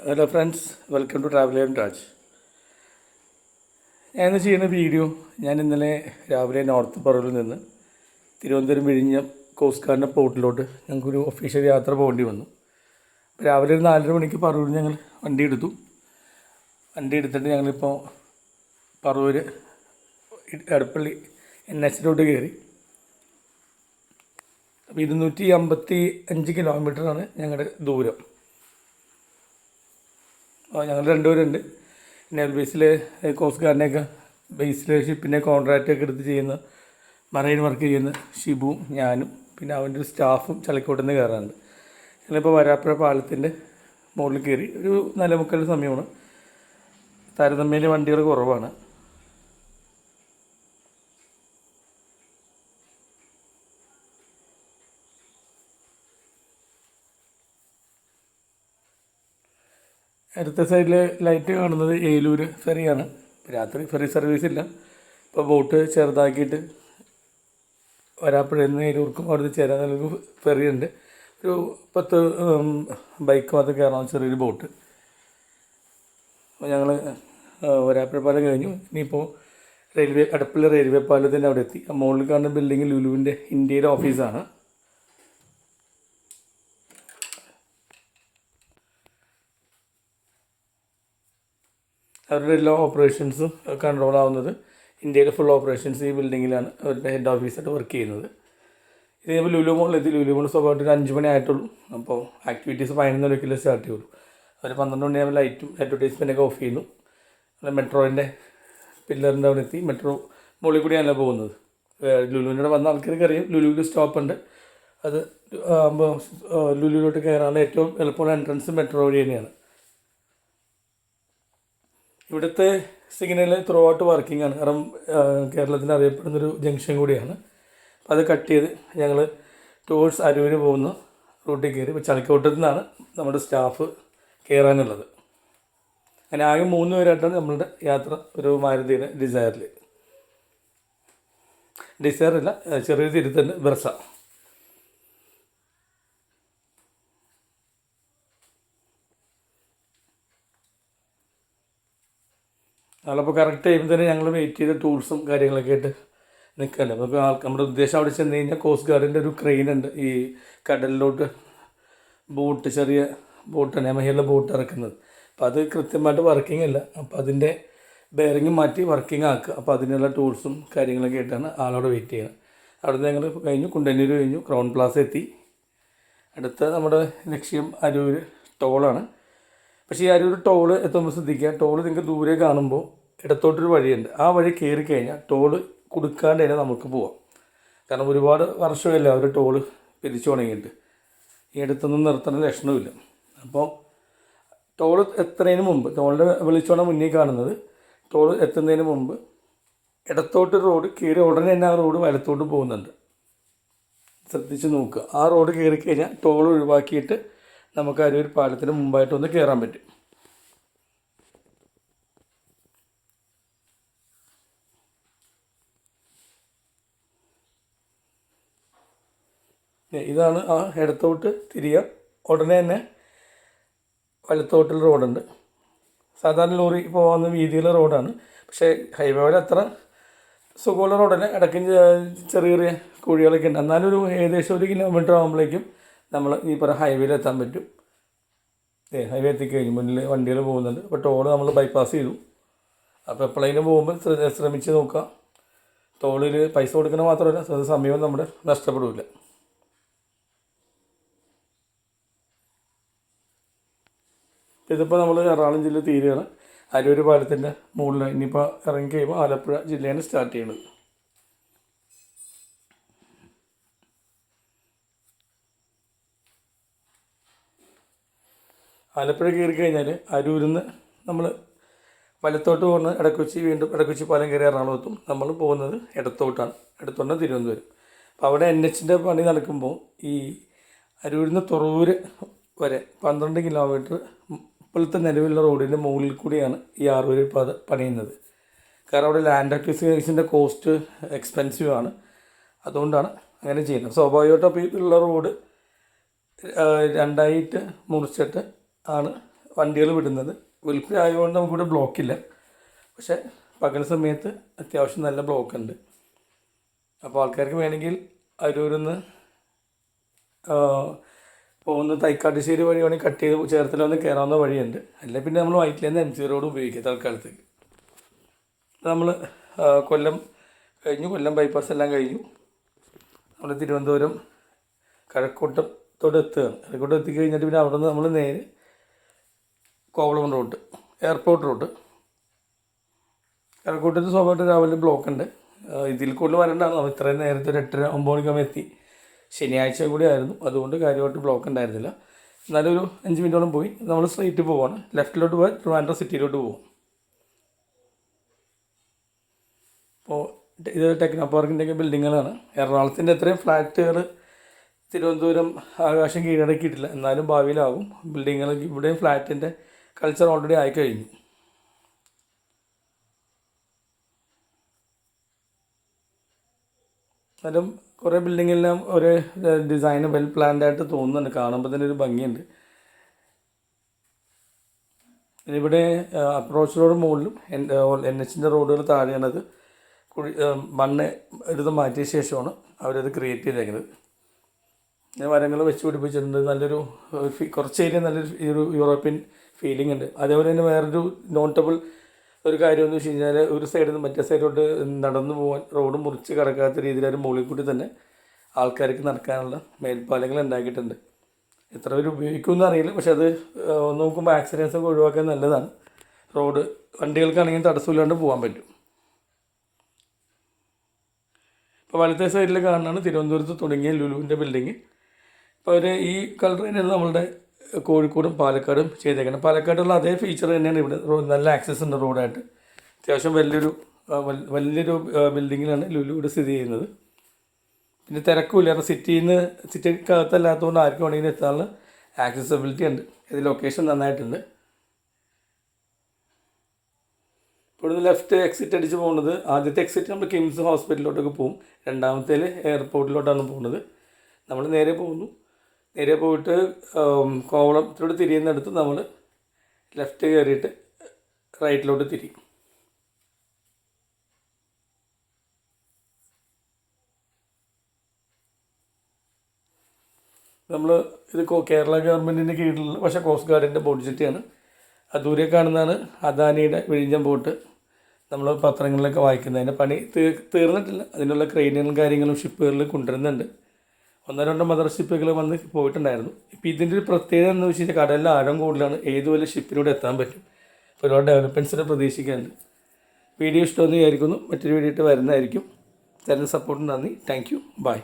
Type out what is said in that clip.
Hello friends, welcome to travel and Raj. ഞാൻ ചെയ്യുന്ന video, ഞാൻ ഇന്നലെ രാവിലെ നോർത്ത് പറവൂരിൽ നിന്ന് തിരുവനന്തപുരം വിഴിഞ്ഞം കോസ്റ്റ് ഗാർഡിൻ്റെ പോർട്ടിലോട്ട് ഞങ്ങൾക്കൊരു ഒഫീഷ്യൽ യാത്ര പോകേണ്ടി വന്നു. രാവിലെ ഒരു 4:30 മണിക്ക് പറവൂരിൽ ഞങ്ങൾ വണ്ടി എടുത്തിട്ട് ഞങ്ങളിപ്പോൾ പറവൂർ എടപ്പള്ളി NH കയറി. അപ്പോൾ 255 കിലോമീറ്ററാണ് ഞങ്ങളുടെ ദൂരം. ഞങ്ങൾ രണ്ടുപേരുണ്ട്. നേവൽ ബേസിലെ കോസ്റ്റ് ഗാർഡിനെയൊക്കെ ബേസിലെ ഷിപ്പിൻ്റെ കോൺട്രാക്റ്റൊക്കെ എടുത്ത് ചെയ്യുന്ന മറൈൻ വർക്ക് ചെയ്യുന്ന ഷിബുവും ഞാനും പിന്നെ അവൻ്റെ ഒരു സ്റ്റാഫും ചളിക്കോട്ടിൽ നിന്ന് കയറാറുണ്ട്. ഞങ്ങളിപ്പോൾ വരാപ്പുഴ പാലത്തിൻ്റെ മുകളിൽ കയറി. ഒരു 4:45 സമയമാണ്. താരതമ്യേന വണ്ടികൾ കുറവാണ്. അടുത്ത സൈഡിൽ ലൈറ്റ് കാണുന്നത് ഏലൂർ ഫെറിയാണ്. രാത്രി ഫെറി സർവീസ് ഇല്ല. ഇപ്പോൾ ബോട്ട് ചെറുതാക്കിയിട്ട് വരാപ്പുഴയിൽ നിന്ന് ഏലൂർക്കും അവിടുന്ന് ചേരാൻ നല്ലൊരു ഫെറിയുണ്ട്. ഒരു 10 ബൈക്ക് മാത്രം കയറാവുന്ന ചെറിയൊരു ബോട്ട്. അപ്പോൾ ഞങ്ങൾ വരാപ്പുഴ പാലം കഴിഞ്ഞു. ഇനിയിപ്പോൾ എടപ്പള്ളി റെയിൽവേ പാലത്തിൻ്റെ അവിടെ എത്തി. മുകളിൽ കാണുന്ന ബിൽഡിംഗ് ലുലുവിൻ്റെ ഇന്ത്യയുടെ ഓഫീസാണ്. അവരുടെ എല്ലാ ഓപ്പറേഷൻസും കൺട്രോൾ ആവുന്നത് ഇന്ത്യയിലെ ഫുൾ ഓപ്പറേഷൻസ് ഈ ബിൽഡിങ്ങിലാണ് അവരുടെ ഹെഡ് ഓഫീസായിട്ട് വർക്ക് ചെയ്യുന്നത്. ഇത് കഴിയുമ്പോൾ ലുലു മോളിലെത്തി. ലുലു മോൾ സ്വഭാവമായിട്ട് ഒരു 5 മണി ആയിട്ടുള്ളൂ. അപ്പോൾ ആക്ടിവിറ്റീസ് 11:00 സ്റ്റാർട്ട് ചെയ്യുള്ളൂ. അവർ 12 മണിയാകുമ്പോൾ ലൈറ്റും അഡ്വർടൈസ്മെൻറ്റൊക്കെ ഓഫ് ചെയ്യുന്നു. മെട്രോൻ്റെ പില്ലറിൻ്റെ അവിടെ എത്തി. മെട്രോ മുകളിൽ കൂടിയാണല്ലോ പോകുന്നത്. ലുലുവിനോട് വന്ന ആൾക്കാർക്ക് അറിയാം ലുലുവിൽ സ്റ്റോപ്പുണ്ട്. അത് ആകുമ്പോൾ ലുലുവിലോട്ട് കയറാനുള്ള ഏറ്റവും എളുപ്പമുള്ള എൻട്രൻസ് മെട്രോ വഴി തന്നെയാണ്. ഇവിടുത്തെ സിഗ്നൽ ത്രൂ ഔട്ട് വർക്കിംഗ് ആണ്. കാരണം കേരളത്തിൽ അറിയപ്പെടുന്നൊരു ജംഗ്ഷൻ കൂടിയാണ്. അപ്പോൾ അത് കട്ട് ചെയ്ത് ഞങ്ങൾ ടൂവേഴ്സ് അരൂർ പോകുന്ന റൂട്ടിൽ കയറി. ഇപ്പോൾ ചളിക്കോട്ടത്തു നിന്നാണ് നമ്മുടെ സ്റ്റാഫ് കയറാനുള്ളത്. അങ്ങനെ ആകെ 3 പേരായിട്ടാണ് നമ്മളുടെ യാത്ര. ഒരു മാരുതിയുടെ ഡിസയറില്ല, ചെറിയൊരു തിരുത്തുണ്ട്, ബ്രസ. നാളപ്പോൾ കറക്റ്റ് ടൈമിൽ തന്നെ ഞങ്ങൾ വെയിറ്റ് ചെയ്ത ടൂൾസും കാര്യങ്ങളൊക്കെ ആയിട്ട് നിൽക്കല്ലേ. അപ്പോൾ നമ്മുടെ ഉദ്ദേശം അവിടെ ചെന്ന് കഴിഞ്ഞാൽ കോസ്റ്റ് ഗാർഡിൻ്റെ ഒരു ക്രെയിനുണ്ട് ഈ കടലിലോട്ട് ബോട്ട്, ചെറിയ ബോട്ടാണ് മഹിയുള്ള ബോട്ട് ഇറക്കുന്നത്. അപ്പോൾ അത് കൃത്യമായിട്ട് വർക്കിംഗ് അല്ല. അപ്പോൾ അതിൻ്റെ ബെയറിങ് മാറ്റി വർക്കിംഗ് ആക്കുക. അപ്പോൾ അതിനുള്ള ടൂൾസും കാര്യങ്ങളൊക്കെ ആയിട്ടാണ് ആളോട് വെയിറ്റ് ചെയ്യുന്നത്. അവിടെ നിന്ന് ഞങ്ങൾ കഴിഞ്ഞു, കുണ്ടന്നൂർ കഴിഞ്ഞു, ക്രൗൺ പ്ലാസ എത്തി. അടുത്ത നമ്മുടെ ലക്ഷ്യം അരൂർ ടോളാണ്. പക്ഷേ ഈ അരൂർ ടോള് എത്തുമ്പോൾ ശ്രദ്ധിക്കുക, ടോള് നിങ്ങൾക്ക് ദൂരെ കാണുമ്പോൾ ഇടത്തോട്ടൊരു വഴിയുണ്ട്. ആ വഴി കയറി കഴിഞ്ഞാൽ ടോള് കൊടുക്കാണ്ട് തന്നെ നമുക്ക് പോവാം. കാരണം ഒരുപാട് വർഷമല്ല അവർ ടോള് പിരിച്ചു തുടങ്ങിയിട്ട്. ഈ അടുത്തൊന്നും നിർത്തേണ്ട ലക്ഷണമില്ല. അപ്പോൾ ടോള് എത്തുന്നതിന് മുമ്പ്, ടോളിൻ്റെ വിളിച്ചോണ മുന്നിൽ കാണുന്നത്, ടോള് എത്തുന്നതിന് മുമ്പ് ഇടത്തോട്ട് റോഡ് കയറി ഉടനെ തന്നെ ആ റോഡ് വലത്തോട്ട് പോകുന്നുണ്ട്. ശ്രദ്ധിച്ച് നോക്കുക. ആ റോഡ് കയറി കഴിഞ്ഞാൽ ടോൾ ഒഴിവാക്കിയിട്ട് നമുക്ക് അരൂർ പാലത്തിന് മുമ്പായിട്ടൊന്ന് കയറാൻ പറ്റും. ഇതാണ് ആ ഇടത്തോട്ട് തിരിയുക. ഉടനെ തന്നെ വലത്തോട്ടുള്ള റോഡുണ്ട്. സാധാരണ ലോറി പോകുന്ന വീതിയുള്ള റോഡാണ്. പക്ഷേ ഹൈവേയിൽ അത്ര സുഖമുള്ള റോഡല്ല. ഇടയ്ക്ക് ചെറിയ ചെറിയ കുഴികളൊക്കെ ഉണ്ട്. എന്നാലും ഒരു ഏകദേശം 1 കിലോമീറ്റർ ആകുമ്പോഴേക്കും നമ്മൾ ഈ പറഞ്ഞ ഹൈവേയിൽ എത്താൻ പറ്റും. ഹൈവേ എത്തിക്കഴിഞ്ഞു. മുന്നിൽ വണ്ടികൾ പോകുന്നുണ്ട്. അപ്പോൾ ടോള് നമ്മൾ ബൈപ്പാസ് ചെയ്തു. അപ്പോൾ എപ്പോഴേലും പോകുമ്പോൾ ശ്രമിച്ച് നോക്കുക. ടോളിൽ പൈസ കൊടുക്കുന്ന മാത്രമല്ല സമയവും നമ്മുടെ നഷ്ടപ്പെടില്ല. ഇതിപ്പോൾ നമ്മൾ എറണാകുളം ജില്ല തീരുകയാണ്. അരൂർ പാലത്തിൻ്റെ മുകളിൽ ഇനിയിപ്പോൾ ഇറങ്ങി കഴിയുമ്പോൾ ആലപ്പുഴ ജില്ലയാണ് സ്റ്റാർട്ട് ചെയ്യുന്നത്. ആലപ്പുഴ കയറി കഴിഞ്ഞാൽ അരൂരിൽ നിന്ന് നമ്മൾ വലത്തോട്ട് പോകുന്നത് ഇടക്കൊച്ചി, വീണ്ടും ഇടക്കൊച്ചി പാലം കയറി എറണാകുളത്തും. നമ്മൾ പോകുന്നത് ഇടത്തോട്ടാണ് തിരുവനന്തപുരം. അപ്പോൾ അവിടെ NHൻ്റെ പണി നടക്കുമ്പോൾ ഈ അരൂരിൽ നിന്ന് തുറവൂർ വരെ 12 കിലോമീറ്റർ ഇപ്പോഴത്തെ നിലവിലുള്ള റോഡിൻ്റെ മുകളിൽ കൂടിയാണ് ഈ ആറുവരി പാത പണിയുന്നത്. കാരണം അവിടെ ലാൻഡ് അക്വിസിഷൻ്റെ കോസ്റ്റ് എക്സ്പെൻസീവ് ആണ്. അതുകൊണ്ടാണ് അങ്ങനെ ചെയ്യുന്നത്. സ്വാഭാവികമായിട്ടും അപ്പോൾ ഉള്ള റോഡ് 2 ആയിട്ട് മുറിച്ചിട്ട് ആണ് വണ്ടികൾ വിടുന്നത്. വെളുപ്പിന് ആയതുകൊണ്ട് നമുക്കിവിടെ ബ്ലോക്കില്ല, പക്ഷേ പകൽ സമയത്ത് അത്യാവശ്യം നല്ല ബ്ലോക്ക് ഉണ്ട്. അപ്പോൾ ആൾക്കാർക്ക് വേണമെങ്കിൽ അരൂരിൽ നിന്ന് പോകുന്ന തൈക്കാട്ടുശ്ശേരി വഴി വേണമെങ്കിൽ കട്ട് ചെയ്ത് ചേർത്തല വന്ന് കയറാവുന്ന വഴിയുണ്ട്. അല്ലെങ്കിൽ പിന്നെ നമ്മൾ വൈറ്റിലേന്ന് MC റോഡ് ഉപയോഗിക്കുക തൽക്കാലത്തേക്ക്. നമ്മൾ കൊല്ലം കഴിഞ്ഞു, കൊല്ലം ബൈപ്പാസ് എല്ലാം കഴിഞ്ഞു. നമ്മൾ തിരുവനന്തപുരം കഴക്കൂട്ടത്തോട് എത്തുകയാണ്. കഴക്കൂട്ടം എത്തിക്കഴിഞ്ഞിട്ട് പിന്നെ അവിടെ നിന്ന് നമ്മൾ നേരെ കോവളം റോഡ്, എയർപോർട്ട് റോഡ്. കഴക്കൂട്ടത്ത് സ്വാഭാവികമായിട്ട് രാവിലെ ബ്ലോക്ക് ഉണ്ട്. ഇതിൽ കൂടുതൽ വരണ്ടാണ്. നമ്മൾ ഇത്രയും നേരത്തെ ഒരു 8-9 മണിക്കാകുമ്പോൾ എത്തി. ശനിയാഴ്ച കൂടി ആയിരുന്നു, അതുകൊണ്ട് കാര്യമായിട്ട് ബ്ലോക്ക് ഉണ്ടായിരുന്നില്ല. എന്നാലും ഒരു 5 മിനിറ്റോളം പോയി. നമ്മൾ സ്ട്രൈറ്റ് പോവാണ്. ലെഫ്റ്റിലോട്ട് പോയാൽ ട്രിവാൻഡ്രം സിറ്റിയിലോട്ട് പോകും. അപ്പോൾ ഇത് ടെക്നോ പാർക്കിൻ്റെയൊക്കെ ബിൽഡിങ്ങുകളാണ്. എറണാകുളത്തിൻ്റെ അത്രയും ഫ്ലാറ്റുകൾ തിരുവനന്തപുരം ആകാശം കീഴടക്കിയിട്ടില്ല, എന്നാലും ഭാവിയിലാകും. ബിൽഡിങ്ങുകൾ ഇവിടെയും ഫ്ലാറ്റിൻ്റെ കൾച്ചർ ഓൾറെഡി ആയിക്കഴിഞ്ഞു. എന്നാലും കുറേ ബിൽഡിങ്ങെല്ലാം ഒരേ ഡിസൈൻ വെൽ പ്ലാൻഡ് ആയിട്ട് തോന്നുന്നുണ്ട്. കാണുമ്പോൾ തന്നെ ഒരു ഭംഗിയുണ്ട്. ഇവിടെ അപ്രോച്ച് റോഡ് മുകളിലും NHൻ്റെ റോഡുകൾ താഴെയാണത് മണ്ണ് എടുത്ത് മാറ്റിയ ശേഷമാണ് അവരത് ക്രിയേറ്റ് ചെയ്തേക്കുന്നത്. മരങ്ങൾ വെച്ച് പിടിപ്പിച്ചിട്ടുണ്ട്. നല്ലൊരു കുറച്ച് ഏരിയ നല്ലൊരു യൂറോപ്യൻ ഫീലിംഗ് ഉണ്ട്. അതേപോലെ തന്നെ വേറൊരു നോട്ടബിൾ ഒരു കാര്യമെന്ന് വെച്ച് കഴിഞ്ഞാൽ ഒരു സൈഡിൽ നിന്ന് മറ്റേ സൈഡിലോട്ട് നടന്നു പോകാൻ റോഡ് മുറിച്ച് കിടക്കാത്ത രീതിയിൽ ഒരു മുകളിൽ കൂടി തന്നെ ആൾക്കാർക്ക് നടക്കാനുള്ള മേൽപ്പാലങ്ങൾ ഉണ്ടാക്കിയിട്ടുണ്ട്. എത്ര പേര് ഉപയോഗിക്കുമെന്ന് അറിയില്ല, പക്ഷെ അത് നോക്കുമ്പോൾ ആക്സിഡൻസ് ഒക്കെ ഒഴിവാക്കാൻ നല്ലതാണ്. റോഡ് വണ്ടികൾക്കാണെങ്കിൽ തടസ്സമില്ലാണ്ട് പോകാൻ പറ്റും. ഇപ്പോൾ വലത്തെ സൈഡിൽ കാണുന്നതാണ് തിരുവനന്തപുരത്ത് തുടങ്ങിയ ലുലുവിൻ്റെ ബിൽഡിങ്. ഇപ്പോൾ അവർ ഈ കളർ തന്നെയാണ് നമ്മളുടെ കോഴിക്കോടും പാലക്കാടും ചെയ്തേക്കുന്നത്. പാലക്കാടുള്ള അതേ ഫീച്ചർ തന്നെയാണ് ഇവിടെ. നല്ല ആക്സസ് ഉണ്ട് റോഡായിട്ട്. അത്യാവശ്യം വലിയൊരു ബിൽഡിങ്ങിലാണ് ലുലു ഇവിടെ സ്ഥിതി ചെയ്യുന്നത്. പിന്നെ തിരക്കുമില്ല. കാരണം സിറ്റിക്കകത്തല്ലാത്തതുകൊണ്ട് ആർക്കും വേണമെങ്കിലും എത്താനുള്ള ആക്സസിബിലിറ്റി ഉണ്ട്. ഇത് ലൊക്കേഷൻ നന്നായിട്ടുണ്ട്. ഇവിടുന്ന് ലെഫ്റ്റ് എക്സിറ്റ് അടിച്ച് പോകുന്നത്, ആദ്യത്തെ എക്സിറ്റ് നമ്മൾ കിംസ് ഹോസ്പിറ്റലിലോട്ടൊക്കെ പോകും. രണ്ടാമത്തേൽ എയർപോർട്ടിലോട്ടാണ് പോകുന്നത്. നമ്മൾ നേരെ പോകുന്നു. നേരെ പോയിട്ട് കോവളത്തിലോട്ട് തിരിയുന്നിടത്ത് നമ്മൾ ലെഫ്റ്റ് കയറിയിട്ട് റൈറ്റിലോട്ട് തിരിയും. നമ്മൾ ഇത് കേരള ഗവൺമെൻറ്റിൻ്റെ കീഴിലുള്ള, പക്ഷേ കോസ്റ്റ് ഗാർഡിൻ്റെ ബോട്ട് ജെട്ടിയാണ്. ദൂരെ കാണുന്നതാണ് അദാനിയുടെ വിഴിഞ്ഞം ബോട്ട്. നമ്മൾ പത്രങ്ങളിലൊക്കെ വായിക്കുന്നതിൻ്റെ പണി തീർന്നിട്ടില്ല. അതിനുള്ള ക്രെയിനുകളും കാര്യങ്ങളും ഷിപ്പുകളിൽ കൊണ്ടുവരുന്നുണ്ട്. 1-2 മദർ ഷിപ്പുകൾ വന്ന് പോയിട്ടുണ്ടായിരുന്നു. ഇപ്പോൾ ഇതിൻ്റെ ഒരു പ്രത്യേകത എന്ന് വെച്ച് കഴിഞ്ഞാൽ കടലിൽ ആഴം കൂടുതലാണ്. ഏത് വലിയ ഷിപ്പിലൂടെ എത്താൻ പറ്റും. ഇപ്പോൾ ഒരുപാട് ഡെവലപ്മെൻറ്റ്സിനെ പ്രതീക്ഷിക്കാനുണ്ട്. വീഡിയോ ഇഷ്ടമെന്ന് വിചാരിക്കുന്നു. മറ്റൊരു വീഡിയോ ഇട്ട് വരുന്നതായിരിക്കും. തരുന്ന സപ്പോർട്ടിന് നന്ദി. Thank you. ബൈ.